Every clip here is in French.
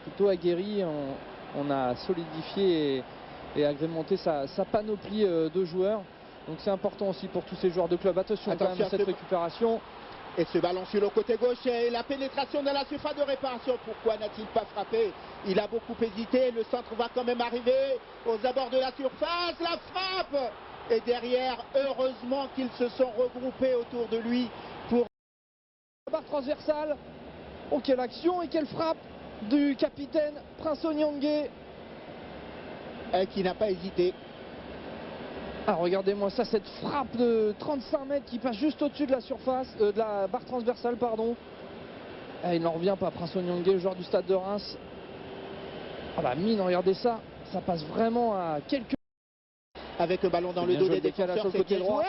Plutôt aguerri, on a solidifié et agrémenté sa panoplie de joueurs. Donc c'est important aussi pour tous ces joueurs de club. Attention quand même à cette récupération. Et ce ballon sur le côté gauche et la pénétration dans la surface de réparation. Pourquoi n'a-t-il pas frappé? Il a beaucoup hésité. Le centre va quand même arriver aux abords de la surface. La frappe! Et derrière, heureusement qu'ils se sont regroupés autour de lui pour... La barre transversale. Oh, quelle action et quelle frappe du capitaine Prince Onyangé. Qui n'a pas hésité. Ah, regardez-moi ça, cette frappe de 35 mètres qui passe juste au-dessus de la surface, de la barre transversale, pardon. Ah, il n'en revient pas, Prince Onyangé, le joueur du Stade de Reims. Ah bah mine, regardez ça, ça passe vraiment à quelques... Avec le ballon dans le dos des défenseurs, c'est côté droit.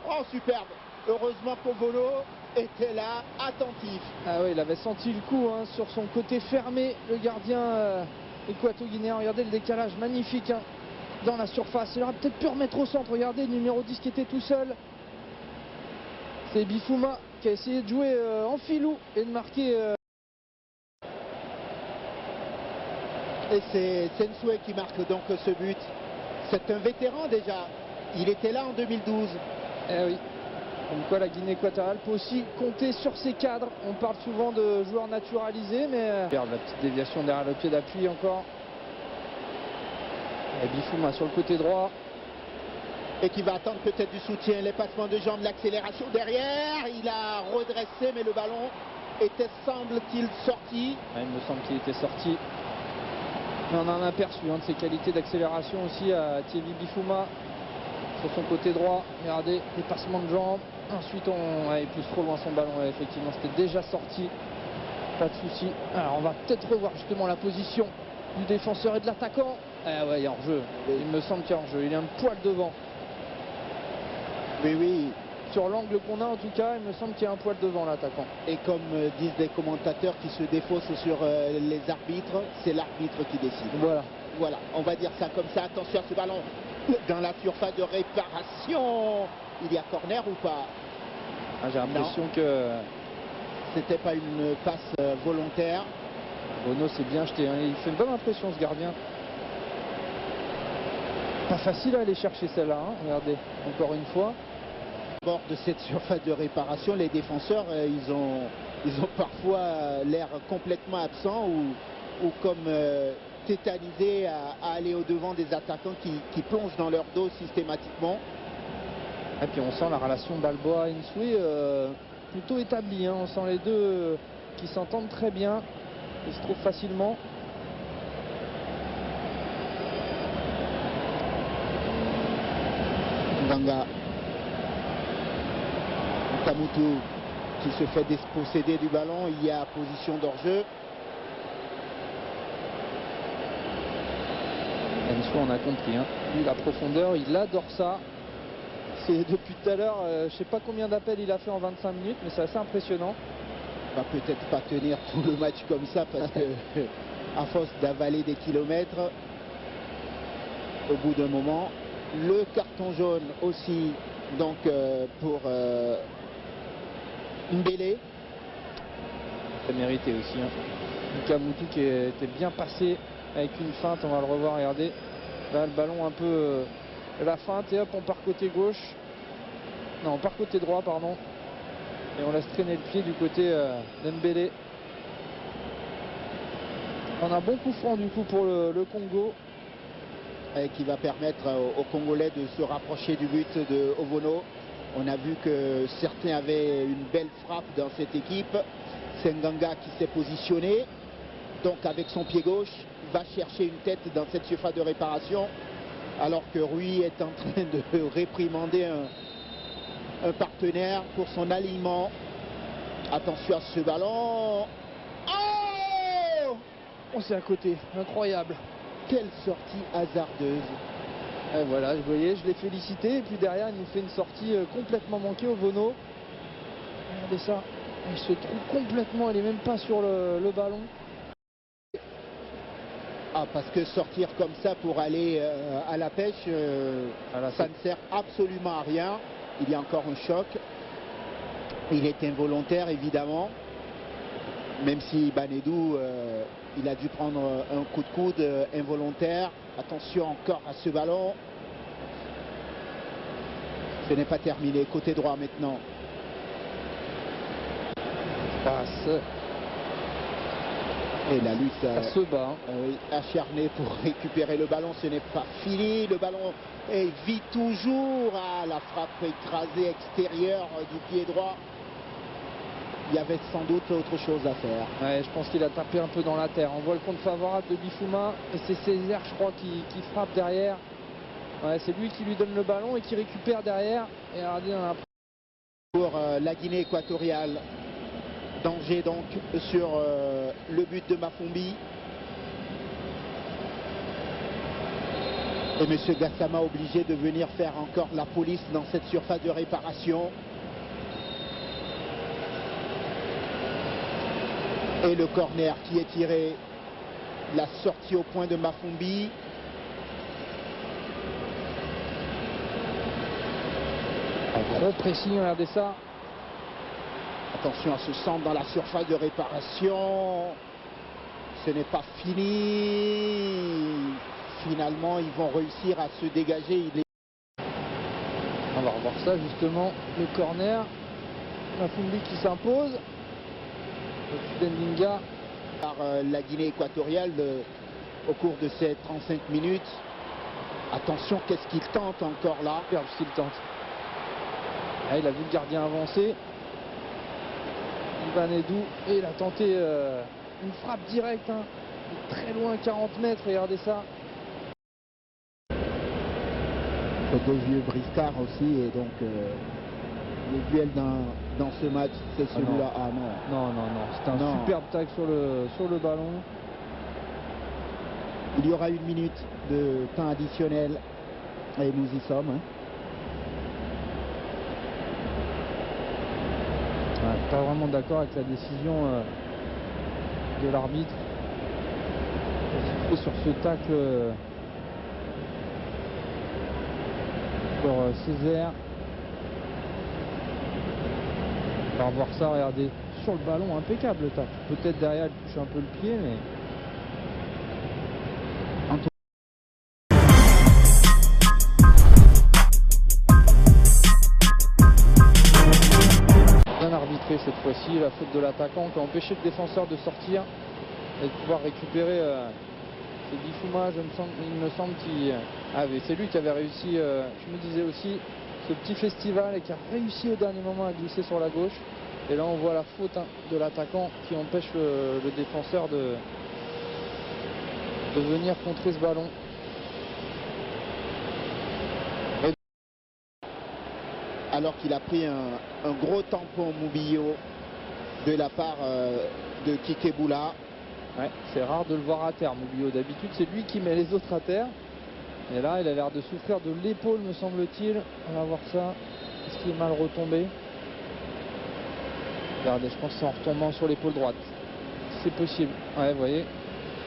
Oh, superbe. Heureusement qu'Ovolo était là, attentif. Ah oui, il avait senti le coup hein, sur son côté fermé, le gardien équato-guinéen. Regardez le décalage magnifique hein, dans la surface. Il aurait peut-être pu remettre au centre. Regardez, le numéro 10 qui était tout seul. C'est Bifouma qui a essayé de jouer en filou et de marquer. Et c'est Sensoué qui marque donc ce but. C'est un vétéran déjà. Il était là en 2012. Eh oui. Comme quoi la Guinée équatoriale peut aussi compter sur ses cadres. On parle souvent de joueurs naturalisés, mais... Regarde la petite déviation derrière le pied d'appui encore. Et Bifouma sur le côté droit. Et qui va attendre peut-être du soutien, les passements de jambes, l'accélération derrière. Il a redressé, mais le ballon était, semble-t-il, sorti. Ah, il me semble qu'il était sorti. Mais on en a aperçu de ses qualités d'accélération aussi à Thierry Bifouma. Sur son côté droit, regardez, les passements de jambes. Ensuite, il pousse trop loin son ballon. Ouais, effectivement, c'était déjà sorti. Pas de souci. Alors, on va peut-être revoir justement la position du défenseur et de l'attaquant. Ah ouais, il y a hors-jeu. Il me semble qu'il y a hors-jeu. Il est un poil devant. Oui, oui. Sur l'angle qu'on a, en tout cas, il me semble qu'il y a un poil devant l'attaquant. Et comme disent les commentateurs qui se défaussent sur les arbitres, c'est l'arbitre qui décide. Voilà. Voilà, on va dire ça comme ça. Attention à ce ballon dans la surface de réparation. Il y a corner ou pas? Ah, j'ai l'impression que c'était pas une passe volontaire. Bono s'est bien jeté, hein. Il fait une bonne impression ce gardien. Pas facile à aller chercher celle-là, hein. Regardez, encore une fois. Au bord de cette surface de réparation, les défenseurs, ils ont parfois l'air complètement absents ou comme tétanisés à aller au-devant des attaquants qui plongent dans leur dos systématiquement. Et puis on sent la relation Balboa-Nsoué plutôt établie, hein. On sent les deux qui s'entendent très bien, ils se trouvent facilement. Nganga, Kamutu qui se fait déposséder du ballon, il y a position d'hors-jeu. Nsoué, on a compris, hein. Lui, la profondeur, il adore ça. Depuis tout à l'heure, je ne sais pas combien d'appels il a fait en 25 minutes, mais c'est assez impressionnant. Il va peut-être pas tenir tout le match comme ça parce que à force d'avaler des kilomètres, au bout d'un moment, le carton jaune aussi donc pour Mbélé. C'est mérité aussi. Hein. Kamutu qui était bien passé avec une feinte, on va le revoir, regardez. Là le ballon un peu la feinte et hop on part côté gauche. Non, on part côté droit, pardon. Et on laisse traîner le pied du côté d'Mbélé. On a un bon coup franc du coup pour le Congo. Et qui va permettre aux Congolais de se rapprocher du but de Ovono. On a vu que certains avaient une belle frappe dans cette équipe. C'est Nganga qui s'est positionné. Donc avec son pied gauche, il va chercher une tête dans cette surface de réparation. Alors que Rui est en train de réprimander un partenaire pour son alignement. Attention à ce ballon. Oh! On s'est à côté, incroyable. Quelle sortie hasardeuse. Et voilà, vous voyez, je l'ai félicité et puis derrière il nous fait une sortie complètement manquée au Vono. Regardez ça, il se trouve complètement, il est même pas sur le ballon. Ah, parce que sortir comme ça pour aller à la pêche, voilà, ça ne sert absolument à rien. Il y a encore un choc. Il est involontaire évidemment. Même si Banedou, il a dû prendre un coup de coude involontaire. Attention encore à ce ballon. Ce n'est pas terminé. Côté droit maintenant. Passe. Et la lutte Ça se bat. oui, acharnée pour récupérer le ballon. Ce n'est pas fini. Le ballon vit toujours. Ah, la frappe écrasée extérieure du pied droit. Il y avait sans doute autre chose à faire. Ouais, je pense qu'il a tapé un peu dans la terre. On voit le compte favorable de Bifouma. Et c'est Césaire, je crois, qui frappe derrière. Ouais, c'est lui qui lui donne le ballon et qui récupère derrière. Et regardez, on a... Pour la Guinée équatoriale. Danger donc sur le but de Mafumbi. Et M. Gassama obligé de venir faire encore la police dans cette surface de réparation. Et le corner qui est tiré. La sortie au point de Mafumbi. Un gros pressing, regardez ça. Attention à ce centre dans la surface de réparation. Ce n'est pas fini. Finalement, ils vont réussir à se dégager. On va revoir ça justement. Le corner. Mafumbi qui s'impose. Dendinga. Par la Guinée équatoriale au cours de ces 35 minutes. Attention, qu'est-ce qu'il tente encore là? Superbe ce qu'il tente. Ah, il a vu le gardien avancer. Banedou, et il a tenté une frappe directe, hein, très loin, 40 mètres, regardez ça. Deux vieux briscards aussi, et donc le duel dans ce match, c'est celui-là. Ah non. Non, non, non, c'est un superbe tag sur le ballon. Il y aura 1 minute de temps additionnel, et nous y sommes. Hein. Pas vraiment d'accord avec la décision de l'arbitre sur ce tacle sur Césaire. On va voir ça, regardez, sur le ballon, impeccable le tacle. Peut-être derrière il touche un peu le pied, mais... Cette fois-ci, la faute de l'attaquant qui a empêché le défenseur de sortir et de pouvoir récupérer. C'est Bifouma, il me semble, qui avait. C'est lui qui avait réussi, je me disais aussi, ce petit festival et qui a réussi au dernier moment à glisser sur la gauche. Et là, on voit la faute de l'attaquant qui empêche le défenseur de venir contrer ce ballon. Alors qu'il a pris un gros tampon Moubillo de la part de Kikeboula. Ouais, c'est rare de le voir à terre, Moubillo. D'habitude, c'est lui qui met les autres à terre. Et là, il a l'air de souffrir de l'épaule, me semble-t-il. On va voir ça. Est-ce qu'il est mal retombé? Regardez, je pense que c'est en retombant sur l'épaule droite. C'est possible. Ouais, vous voyez,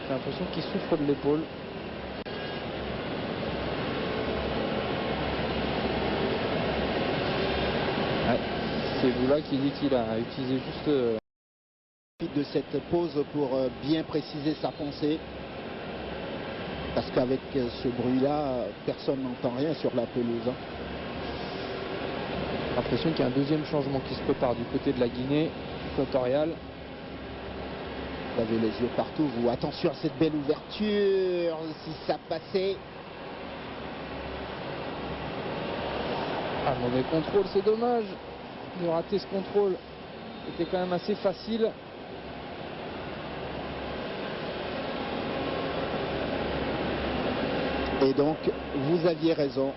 j'ai l'impression qu'il souffre de l'épaule. C'est Boula qui dit qu'il a utilisé juste... de cette pause pour bien préciser sa pensée. Parce qu'avec ce bruit-là, personne n'entend rien sur la pelouse. Hein. J'ai l'impression qu'il y a un deuxième changement qui se prépare du côté de la Guinée équatoriale. Vous avez les yeux partout, vous. Attention à cette belle ouverture, si ça passait. Ah, mauvais contrôle, c'est dommage de rater ce contrôle. C'était quand même assez facile. Et donc, vous aviez raison.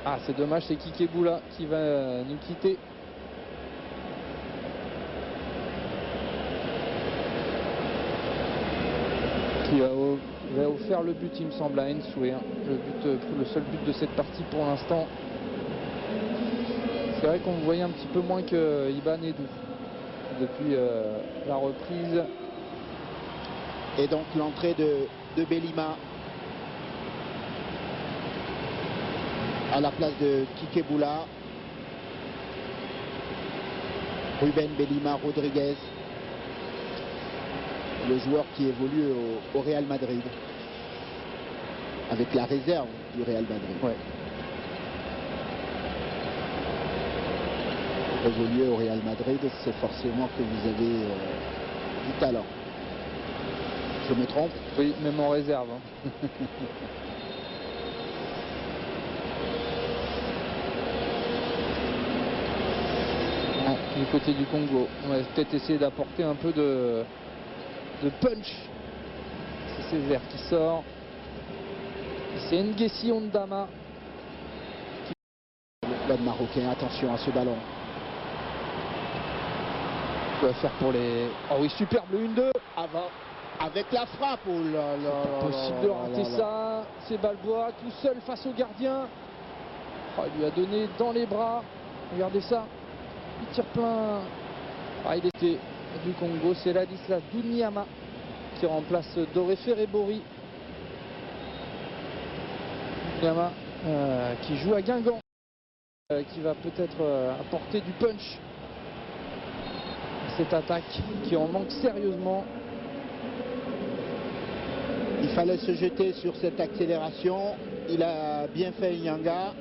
Ah, c'est dommage, c'est Kikeboula qui va nous quitter. Qui va offert le but, il me semble, à Ensoué. Hein. Le seul but de cette partie pour l'instant. C'est vrai qu'on voyait un petit peu moins que Iban Edou depuis la reprise. Et donc l'entrée de Belima à la place de Kikeboula. Ruben Belima Rodriguez. le joueur qui évolue au Real Madrid, avec la réserve du Real Madrid. Ouais. Évoluer au Real Madrid, c'est forcément que vous avez du talent. Je me trompe? Oui, même en réserve. Hein. Bon, du côté du Congo, on va peut-être essayer d'apporter un peu de punch. C'est Césaire qui sort. C'est Nguessi Ondama. Le club marocain, attention à ce ballon. Va faire pour les... Oh oui, superbe le 1-2. Avant, avec la frappe. Oh là là. Possible de rater ça. C'est Balboa tout seul face au gardien. Oh, il lui a donné dans les bras. Regardez ça. Il tire plein. Ah, il était du Congo. C'est Ladislas Dunyama qui remplace Doré Ferrebori. Dunyama qui joue à Guingamp. Qui va peut-être apporter du punch. Cette attaque qui en manque sérieusement. Il fallait se jeter sur cette accélération. Il a bien fait Nyanga.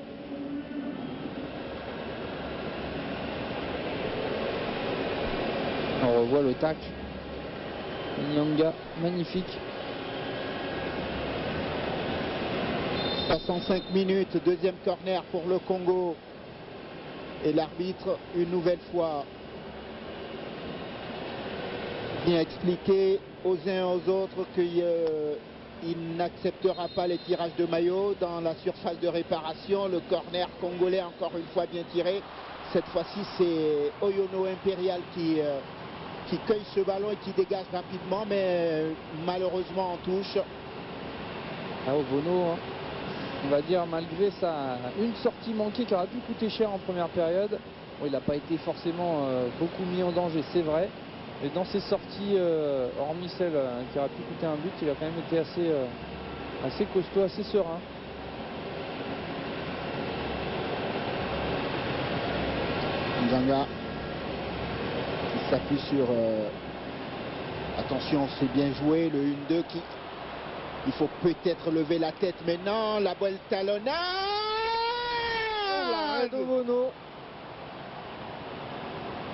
On revoit le tacle. Nyanga, magnifique. 65 minutes, deuxième corner pour le Congo. Et l'arbitre, une nouvelle fois, vient expliquer aux uns et aux autres qu'il n'acceptera pas les tirages de maillot dans la surface de réparation. Le corner congolais encore une fois bien tiré. Cette fois-ci c'est Oyono Impérial qui cueille ce ballon et qui dégage rapidement, mais malheureusement en touche. Ah, Ovono, hein. On va dire malgré une sortie manquée qui aurait pu coûter cher en première période. Bon, il n'a pas été forcément beaucoup mis en danger, c'est vrai. Et dans ses sorties, hormis celle qui aurait pu coûter un but, il a quand même été assez costaud, assez serein. Nzanga qui s'appuie sur... attention, c'est bien joué, le 1-2 qui... Il faut peut-être lever la tête maintenant, la bonne talonnade. L'arrêt d'Ovono.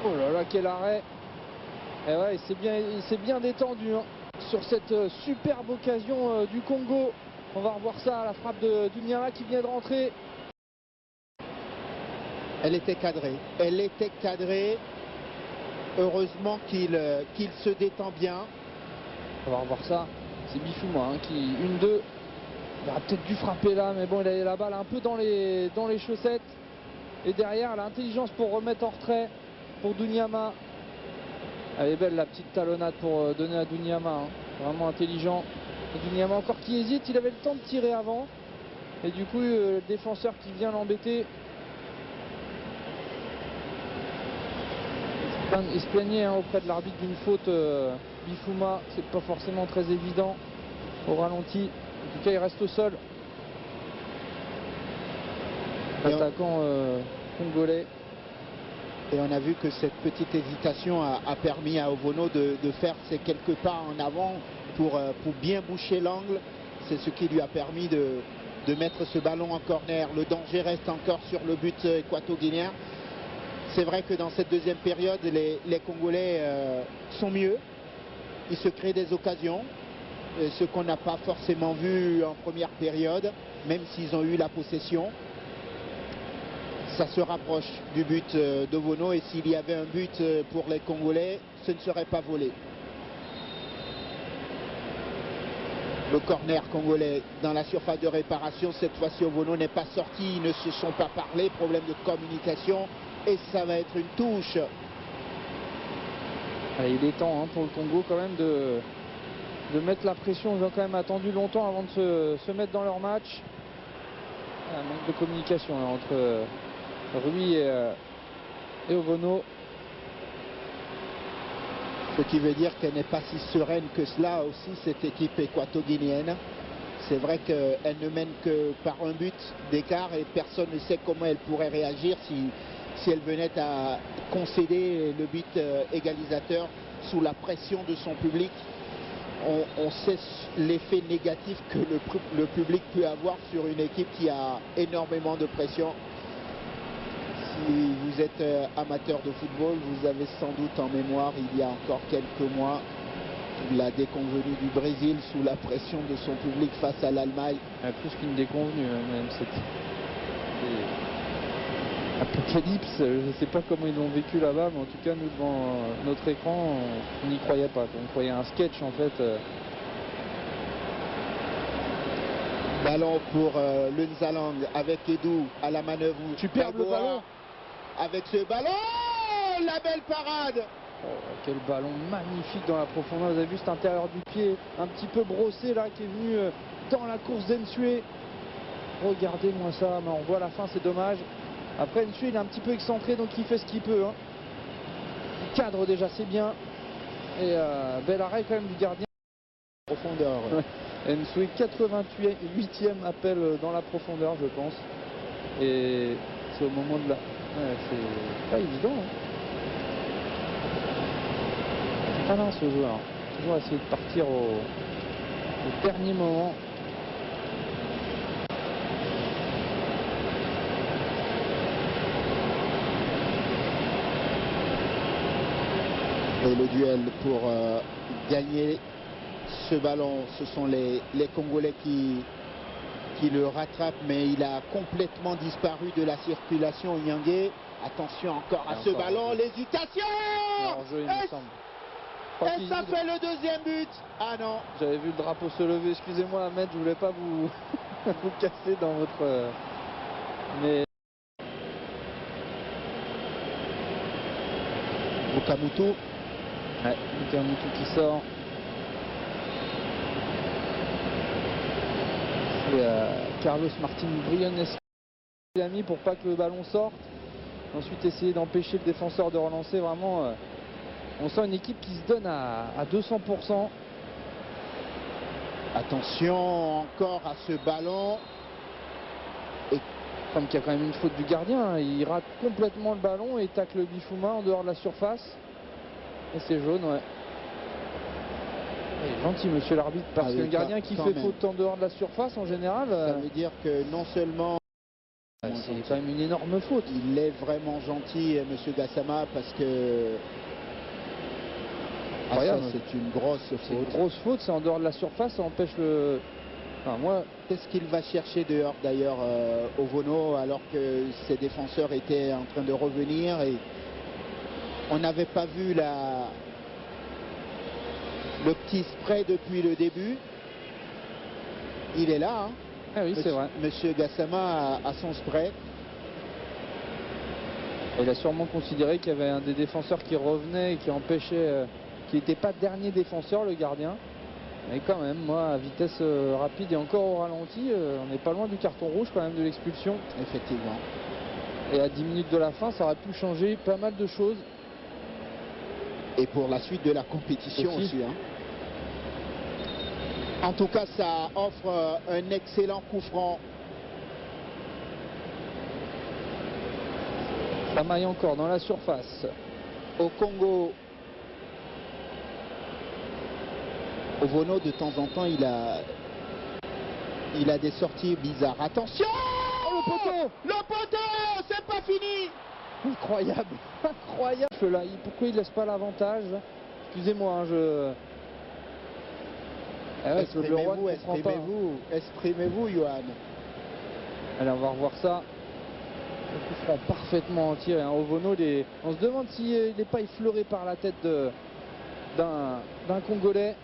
Oh là là, quel arrêt. Et ouais, il s'est bien détendu hein, sur cette superbe occasion du Congo. On va revoir ça, la frappe de Dunyama qui vient de rentrer. Elle était cadrée. Elle était cadrée. Heureusement qu'il se détend bien. On va revoir ça. C'est Bifouma hein, qui 1-2. Il aurait peut-être dû frapper là, mais bon, il a la balle un peu dans les chaussettes. Et derrière, l'intelligence pour remettre en retrait pour Dunyama. Elle est belle la petite talonnade pour donner à Dunyama. Hein. Vraiment intelligent. Et Dunyama encore qui hésite. Il avait le temps de tirer avant. Et du coup, le défenseur qui vient l'embêter. Il se plaignait hein, auprès de l'arbitre d'une faute. Bifouma, c'est pas forcément très évident au ralenti. En tout cas, il reste au sol. L'attaquant congolais. Et on a vu que cette petite hésitation a permis à Ovono de faire ces quelques pas en avant pour bien boucher l'angle. C'est ce qui lui a permis de mettre ce ballon en corner. Le danger reste encore sur le but équato-guinéen. C'est vrai que dans cette deuxième période, les Congolais sont mieux. Ils se créent des occasions, ce qu'on n'a pas forcément vu en première période, même s'ils ont eu la possession. Ça se rapproche du but d'Ovono et s'il y avait un but pour les Congolais, ce ne serait pas volé. Le corner congolais dans la surface de réparation, cette fois-ci Ovono n'est pas sorti, ils ne se sont pas parlé, problème de communication et ça va être une touche. Allez, il est temps hein, pour le Congo quand même de mettre la pression. Ils ont quand même attendu longtemps avant de se mettre dans leur match. Un manque de communication là, entre Rui et Ovono. Ce qui veut dire qu'elle n'est pas si sereine que cela aussi, cette équipe équato-guinéenne. C'est vrai qu'elle ne mène que par un but d'écart et personne ne sait comment elle pourrait réagir si elle venait à concéder le but égalisateur sous la pression de son public. on sait l'effet négatif que le public peut avoir sur une équipe qui a énormément de pression. Si vous êtes amateur de football, vous avez sans doute en mémoire, il y a encore quelques mois, la déconvenue du Brésil sous la pression de son public face à l'Allemagne. Plus qu'une déconvenue, même cette apocalypse. Je ne sais pas comment ils l'ont vécu là-bas, mais en tout cas, nous, devant notre écran, on n'y croyait pas. On croyait un sketch, en fait. Ballon pour le Nzalang avec Edou à la manœuvre. Superbe le ballon. Avec ce ballon, la belle parade. Oh, quel ballon magnifique dans la profondeur. Vous avez vu cet intérieur du pied un petit peu brossé là qui est venu dans la course d'Ensue. Regardez-moi ça, mais on voit la fin, c'est dommage. Après Ensue il est un petit peu excentré donc il fait ce qu'il peut. Hein. Il cadre déjà, c'est bien. Et bel arrêt quand même du gardien. Profondeur. Ensue 88e appel dans la profondeur je pense. Et c'est au moment de la... Ouais, c'est pas évident. Hein. C'est pas là ce joueur. Toujours essayer de partir au dernier moment. Et le duel pour gagner ce ballon, ce sont les Congolais qui le rattrapent, mais il a complètement disparu de la circulation. Nyangé, attention encore à ce ballon, l'hésitation. Et ça fait le deuxième but. Ah non. J'avais vu le drapeau se lever, excusez-moi Ahmed, je voulais pas vous, vous casser dans votre... Mais... Okamuto. Ouais, Okamuto qui sort. C'est Carlos Martin Briones qui l'a mis pour pas que le ballon sorte. Ensuite essayer d'empêcher le défenseur de relancer. Vraiment, on sent une équipe qui se donne à 200%. Attention encore à ce ballon. Et comme qu'il y a quand même une faute du gardien, hein, il rate complètement le ballon et tacle Bifuma en dehors de la surface. Et c'est jaune, ouais. Il est gentil monsieur l'arbitre, parce que le gardien qui fait faute en dehors de la surface en général... Ça veut dire que non seulement... c'est quand même une énorme faute. Il est vraiment gentil monsieur Gassama, parce que... Ah, ça, c'est une grosse faute. C'est une grosse faute, c'est en dehors de la surface, ça empêche le... Enfin, moi... Qu'est-ce qu'il va chercher dehors d'ailleurs Ovono, alors que ses défenseurs étaient en train de revenir et on n'avait pas vu le petit spray depuis le début. Il est là, hein. Ah oui, c'est vrai. Monsieur Gassama a son spray. Il a sûrement considéré qu'il y avait un des défenseurs qui revenait et qui empêchait, qui n'était pas dernier défenseur, le gardien. Mais quand même, moi, à vitesse rapide et encore au ralenti, on n'est pas loin du carton rouge quand même, de l'expulsion. Effectivement. Et à 10 minutes de la fin, ça aurait pu changer pas mal de choses. Et pour la suite de la compétition aussi. Hein. En tout cas, ça offre un excellent coup franc. Ça maille encore dans la surface. Au Congo, Ovono, de temps en temps, il a des sorties bizarres. Attention! Oh, le poteau! Le poteau! C'est pas fini! Incroyable! Incroyable! Là, pourquoi il laisse pas l'avantage? Excusez-moi, hein, je... Ah ouais, exprimez-vous, Johan. Allez, on va revoir ça. Le coup franc parfaitement tiré. Hein. Ovono, on se demande s'il n'est pas effleuré par la tête d'un Congolais.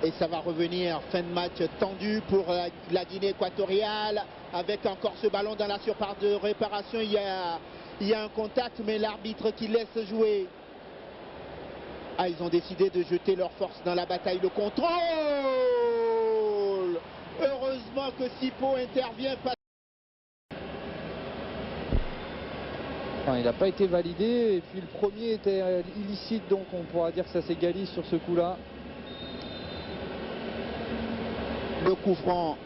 Et ça va revenir, fin de match tendu pour la Guinée équatoriale, avec encore ce ballon dans la surface de réparation. Il y a un contact, mais l'arbitre qui laisse jouer. Ah, ils ont décidé de jeter leur force dans la bataille. Le contrôle! Heureusement que Sipo intervient. Enfin, il n'a pas été validé, et puis le premier était illicite, donc on pourra dire que ça s'égalise sur ce coup-là. Le coup franc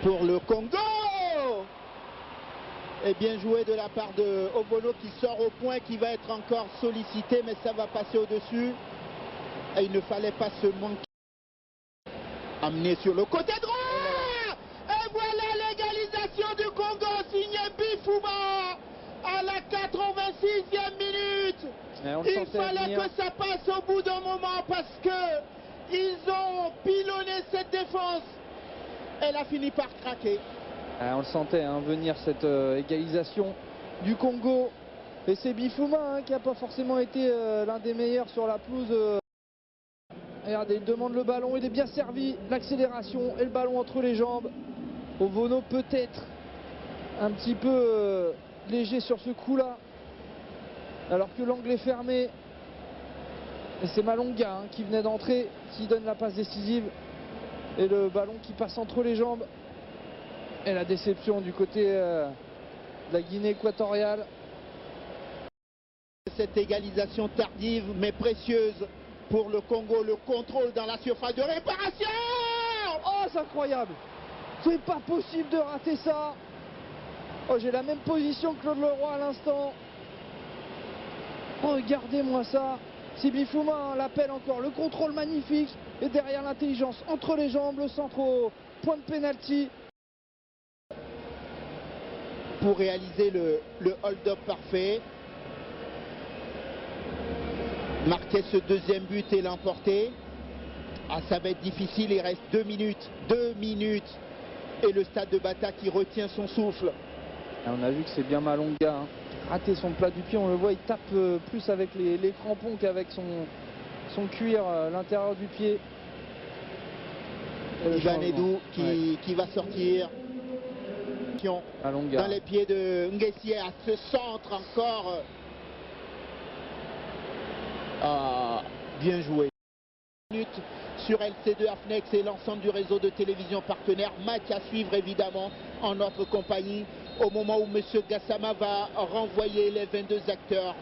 pour le Congo est bien joué de la part de Ovono qui sort au point, qui va être encore sollicité, mais ça va passer au-dessus. Et il ne fallait pas se manquer. amené sur le côté droit. Et voilà l'égalisation du Congo, signé Bifuma à la 86e minute. Il fallait que ça passe au bout d'un moment parce que ils ont pilonné cette défense. Elle a fini par craquer. On le sentait venir cette égalisation du Congo. Et c'est Bifuma qui n'a pas forcément été l'un des meilleurs sur la pelouse. Regardez, il demande le ballon, il est bien servi. L'accélération et le ballon entre les jambes. Ovono peut-être un petit peu léger sur ce coup-là. Alors que l'angle est fermé. Et c'est Malonga qui venait d'entrer, qui donne la passe décisive. Et le ballon qui passe entre les jambes. Et la déception du côté de la Guinée équatoriale. Cette égalisation tardive mais précieuse pour le Congo, le contrôle dans la surface de réparation. Oh, c'est incroyable. C'est pas possible de rater ça. Oh, j'ai la même position que Claude Leroy à l'instant. Regardez-moi ça. C'est Bifuma, l'appel encore, le contrôle magnifique. Et derrière l'intelligence, entre les jambes, le centre au point de pénalty. Pour réaliser le hold-up parfait. Marquer ce deuxième but et l'emporter. Ah, ça va être difficile, il reste 2 minutes. 2 minutes. Et le stade de Bata qui retient son souffle. Et on a vu que c'est bien Malonga. Raté son plat du pied, on le voit, il tape plus avec les crampons qu'avec son cuir à l'intérieur du pied. Ivan Edou qui va sortir. Malonga. Dans les pieds de Nguessi à ce centre encore. Ah, bien joué. Sur LC2 Afnex et l'ensemble du réseau de télévision partenaire. Match à suivre évidemment en notre compagnie au moment où M. Gassama va renvoyer les 22 acteurs